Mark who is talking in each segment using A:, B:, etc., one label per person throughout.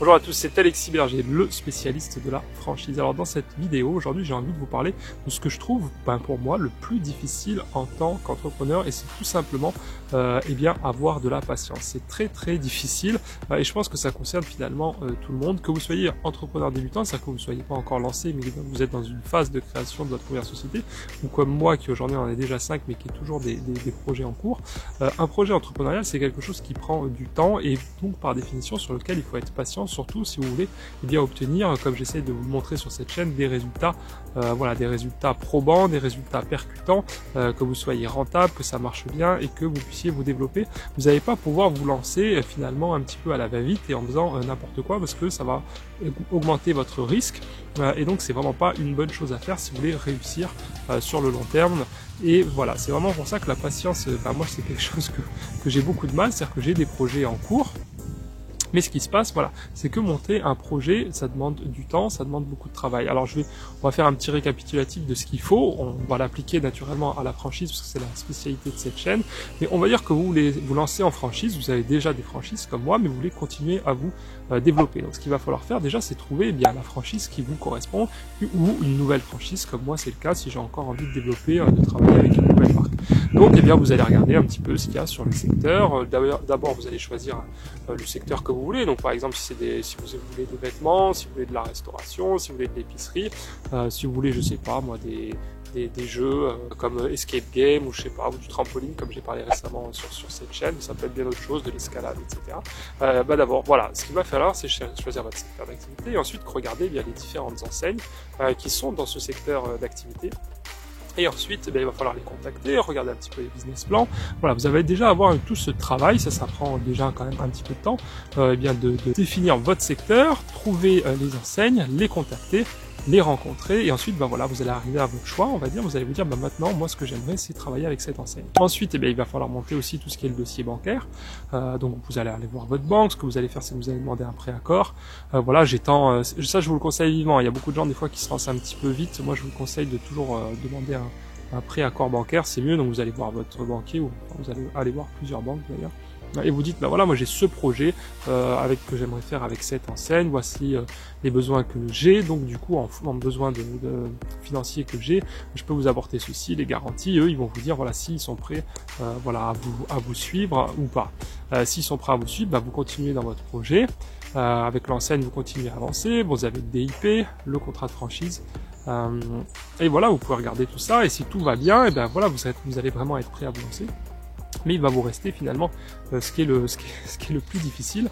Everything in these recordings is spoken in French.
A: Bonjour à tous, c'est Alexis Berger, le spécialiste de la franchise. Alors dans cette vidéo, aujourd'hui j'ai envie de vous parler de ce que je trouve, pour moi, le plus difficile en tant qu'entrepreneur, et c'est tout simplement avoir de la patience. C'est très difficile et je pense que ça concerne finalement tout le monde. Que vous soyez entrepreneur débutant, c'est-à-dire que vous ne soyez pas encore lancé, mais que vous êtes dans une phase de création de votre première société, ou comme moi qui aujourd'hui en ai déjà 5 mais qui est toujours des projets en cours. Un projet entrepreneurial, c'est quelque chose qui prend du temps et donc par définition sur lequel il faut être patient, surtout si vous voulez obtenir, comme j'essaie de vous le montrer sur cette chaîne, des résultats, des résultats probants, des résultats percutants, que vous soyez rentable, que ça marche bien et que vous puissiez vous développer. Vous n'allez pas pouvoir vous lancer finalement un petit peu à la va-vite et en faisant n'importe quoi, parce que ça va augmenter votre risque et donc c'est vraiment pas une bonne chose à faire si vous voulez réussir sur le long terme. Et voilà, c'est vraiment pour ça que la patience, moi c'est quelque chose que j'ai beaucoup de mal, c'est-à-dire que j'ai des projets en cours. Mais ce qui se passe, c'est que monter un projet, ça demande du temps, ça demande beaucoup de travail. Alors on va faire un petit récapitulatif de ce qu'il faut. On va l'appliquer naturellement à la franchise parce que c'est la spécialité de cette chaîne. Mais on va dire que vous voulez vous lancer en franchise, vous avez déjà des franchises comme moi, mais vous voulez continuer à vous développer. Donc ce qu'il va falloir faire déjà, c'est trouver la franchise qui vous correspond ou une nouvelle franchise, comme moi c'est le cas si j'ai encore envie de développer, de travailler avec une nouvelle marque. Donc vous allez regarder un petit peu ce qu'il y a sur le secteur. D'abord vous allez choisir le secteur que vous voulez. Donc par exemple si vous voulez des vêtements, si vous voulez de la restauration, si vous voulez de l'épicerie, si vous voulez je sais pas moi des jeux comme escape game ou je sais pas, ou du trampoline comme j'ai parlé récemment sur cette chaîne, ça peut être bien autre chose, de l'escalade, etc. D'abord voilà, ce qu'il va falloir c'est choisir votre secteur d'activité et ensuite regarder les différentes enseignes qui sont dans ce secteur d'activité. Et ensuite, il va falloir les contacter, regarder un petit peu les business plans. Voilà, vous allez déjà avoir tout ce travail, ça prend déjà quand même un petit peu de temps, de définir votre secteur, trouver les enseignes, les contacter, les rencontrer, et ensuite, vous allez arriver à votre choix, on va dire, vous allez vous dire, maintenant, moi, ce que j'aimerais, c'est travailler avec cette enseigne. Ensuite, il va falloir monter aussi tout ce qui est le dossier bancaire. Donc, vous allez aller voir votre banque, ce que vous allez faire, c'est que vous allez demander un prêt-accord. Ça, je vous le conseille vivement. Il y a beaucoup de gens, des fois, qui se lancent un petit peu vite. Moi, je vous conseille de toujours demander un prêt-accord bancaire, c'est mieux. Donc, vous allez voir votre banquier, ou vous allez aller voir plusieurs banques, d'ailleurs. Et vous dites, moi j'ai ce projet que j'aimerais faire avec cette enseigne, voici les besoins que j'ai, donc du coup en besoin de financiers que j'ai, je peux vous apporter ceci, les garanties, eux ils vont vous dire s'ils sont prêts à vous suivre ou pas. S'ils sont prêts à vous suivre, vous continuez dans votre projet, avec l'enseigne vous continuez à avancer, vous avez le DIP, le contrat de franchise, et voilà, vous pouvez regarder tout ça, et si tout va bien, vous allez vraiment être prêt à vous lancer. Mais il va vous rester finalement ce qui est le plus difficile,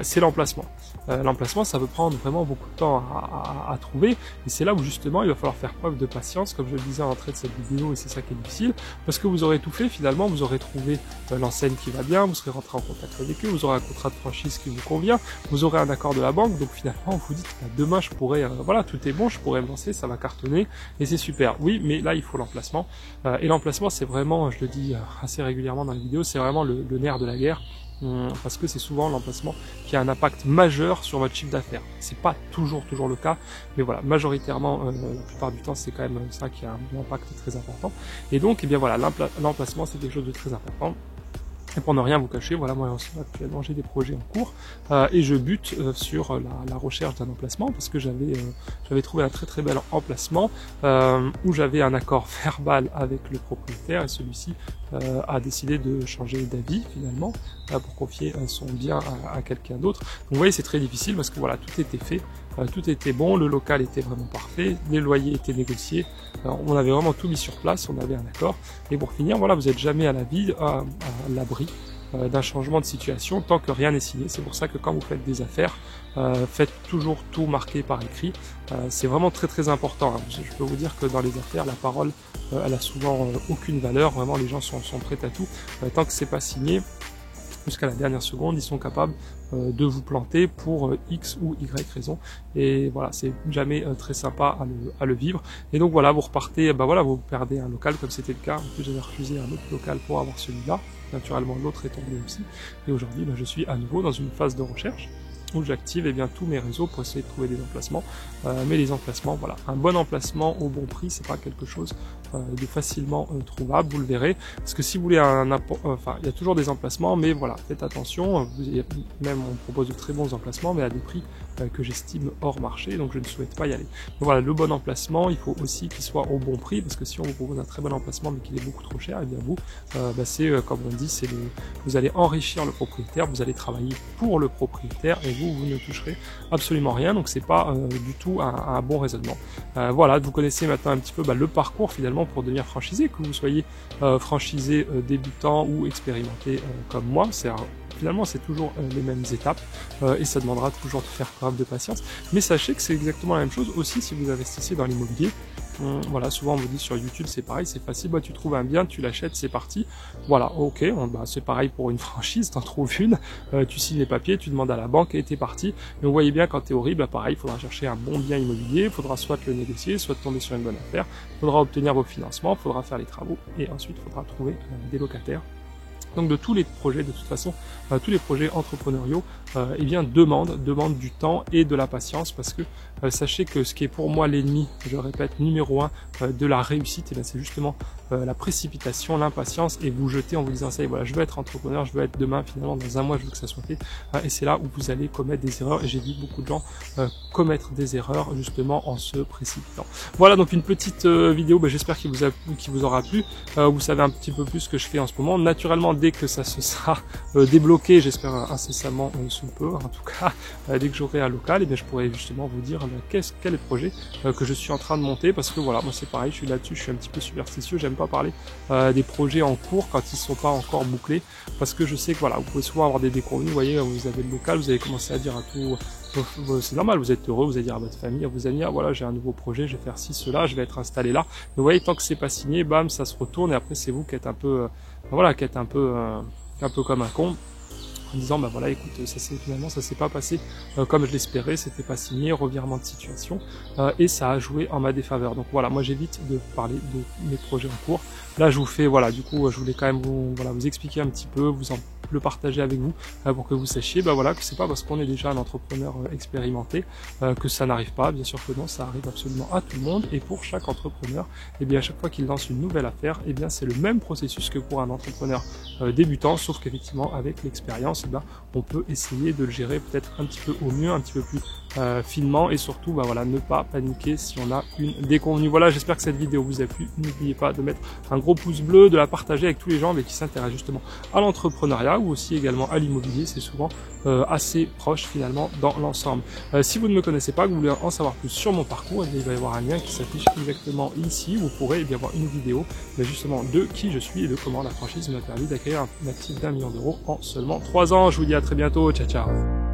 A: c'est l'emplacement. L'emplacement, ça peut prendre vraiment beaucoup de temps à trouver, et c'est là où justement il va falloir faire preuve de patience, comme je le disais en entrée de cette vidéo, et c'est ça qui est difficile, parce que vous aurez tout fait finalement, vous aurez trouvé l'enseigne qui va bien, vous serez rentré en contact avec eux, vous aurez un contrat de franchise qui vous convient, vous aurez un accord de la banque, donc finalement vous vous dites demain je pourrais, tout est bon, je pourrais me lancer, ça va cartonner, et c'est super. Oui, mais là il faut l'emplacement, et l'emplacement c'est vraiment, je le dis assez régulièrement dans les vidéos, c'est vraiment le nerf de la guerre. Parce que c'est souvent l'emplacement qui a un impact majeur sur votre chiffre d'affaires. C'est pas toujours le cas, mais voilà, majoritairement, la plupart du temps, c'est quand même ça qui a un impact très important. Et donc, l'emplacement, c'est quelque chose de très important. Et pour ne rien vous cacher, moi actuellement j'ai des projets en cours et je bute sur la recherche d'un emplacement parce que j'avais trouvé un très bel emplacement où j'avais un accord verbal avec le propriétaire et celui-ci a décidé de changer d'avis finalement pour confier son bien à quelqu'un d'autre. Donc vous voyez, c'est très difficile parce que tout était fait. Tout était bon, le local était vraiment parfait, les loyers étaient négociés, on avait vraiment tout mis sur place, on avait un accord. Et pour finir, vous n'êtes jamais à l'abri d'un changement de situation tant que rien n'est signé. C'est pour ça que quand vous faites des affaires, faites toujours tout marquer par écrit. C'est vraiment très important. Je peux vous dire que dans les affaires, la parole, elle a souvent aucune valeur. Vraiment, les gens sont prêts à tout. Tant que c'est pas signé, jusqu'à la dernière seconde, ils sont capables de vous planter pour X ou Y raison. Et voilà, c'est jamais très sympa à le vivre. Et donc vous repartez, vous perdez un local comme c'était le cas. En plus, j'avais refusé un autre local pour avoir celui-là. Naturellement, l'autre est tombé aussi. Et aujourd'hui, je suis à nouveau dans une phase de recherche. où j'active tous mes réseaux pour essayer de trouver des emplacements. Mais les emplacements, voilà, un bon emplacement au bon prix, c'est pas quelque chose de facilement trouvable, vous le verrez. Parce que si vous voulez enfin, il y a toujours des emplacements, mais voilà, faites attention. Même on propose de très bons emplacements, mais à des prix que j'estime hors marché, donc je ne souhaite pas y aller. Donc voilà, le bon emplacement, il faut aussi qu'il soit au bon prix, parce que si on vous propose un très bon emplacement mais qu'il est beaucoup trop cher, et bien vous, c'est comme on dit, vous allez enrichir le propriétaire, vous allez travailler pour le propriétaire et vous ne toucherez absolument rien, donc c'est pas du tout un bon raisonnement. Voilà, vous connaissez maintenant un petit peu le parcours finalement pour devenir franchisé, que vous soyez franchisé débutant ou expérimenté comme moi. Finalement, c'est toujours les mêmes étapes et ça demandera toujours de faire preuve de patience. Mais sachez que c'est exactement la même chose aussi si vous investissez dans l'immobilier. Voilà, souvent on vous dit sur YouTube c'est pareil, c'est facile, tu trouves un bien, tu l'achètes, c'est parti. Voilà, ok, c'est pareil pour une franchise, t'en trouves une, tu signes les papiers, tu demandes à la banque et t'es parti. Mais vous voyez bien qu'en théorie, pareil, il faudra chercher un bon bien immobilier, il faudra soit le négocier, soit tomber sur une bonne affaire, il faudra obtenir vos financements, il faudra faire les travaux et ensuite il faudra trouver des locataires. Donc de tous les projets, de toute façon, tous les projets entrepreneuriaux, demandent du temps et de la patience, parce que sachez que ce qui est pour moi l'ennemi, je répète, numéro 1 de la réussite, c'est justement la précipitation, l'impatience, et vous jeter en vous disant ça y est, voilà, je veux être entrepreneur, je veux être demain, finalement dans un mois je veux que ça soit fait, et c'est là où vous allez commettre des erreurs, et j'ai vu beaucoup de gens commettre des erreurs justement en se précipitant. Voilà, donc une petite vidéo, j'espère qu'il vous aura plu. Vous savez un petit peu plus ce que je fais en ce moment. Naturellement, dès que ça se sera débloqué, j'espère incessamment sous peu, en tout cas, dès que j'aurai un local, et bien je pourrai justement vous dire quel est le projet que je suis en train de monter, parce que voilà, moi c'est pareil, je suis là-dessus, je suis un petit peu superstitieux, j'aime pas parler des projets en cours quand ils sont pas encore bouclés, parce que je sais que voilà, vous pouvez souvent avoir des déconvenus, vous voyez, vous avez le local, vous allez commencer à dire à tout, c'est normal, vous êtes heureux, vous allez dire à votre famille, à vos amis, voilà, j'ai un nouveau projet, je vais faire ci, cela, je vais être installé là, mais vous voyez, tant que c'est pas signé, bam, ça se retourne, et après c'est vous qui êtes un peu, un peu comme un con, en disant voilà, écoute, finalement ça s'est pas passé comme je l'espérais, c'était pas signé, revirement de situation, et ça a joué en ma défaveur. Donc voilà, moi j'évite de parler de mes projets en cours. Là je vous fais, voilà, du coup je voulais quand même vous expliquer un petit peu, le partager avec vous pour que vous sachiez voilà, que c'est pas parce qu'on est déjà un entrepreneur expérimenté que ça n'arrive pas. Bien sûr que non, ça arrive absolument à tout le monde, et pour chaque entrepreneur, à chaque fois qu'il lance une nouvelle affaire, c'est le même processus que pour un entrepreneur débutant, sauf qu'effectivement avec l'expérience, on peut essayer de le gérer peut-être un petit peu au mieux, un petit peu plus finement, et surtout voilà, ne pas paniquer si on a une déconvenue. Voilà, j'espère que cette vidéo vous a plu. N'oubliez pas de mettre un gros pouce bleu, de la partager avec tous les gens qui s'intéressent justement à l'entrepreneuriat ou aussi également à l'immobilier. C'est souvent assez proche finalement dans l'ensemble. Si vous ne me connaissez pas, que vous voulez en savoir plus sur mon parcours, il va y avoir un lien qui s'affiche exactement ici. Vous pourrez voir une vidéo justement de qui je suis et de comment la franchise m'a permis d'acquérir un actif d'1 million d'euros en seulement 3 ans. Je vous dis à très bientôt, ciao ciao.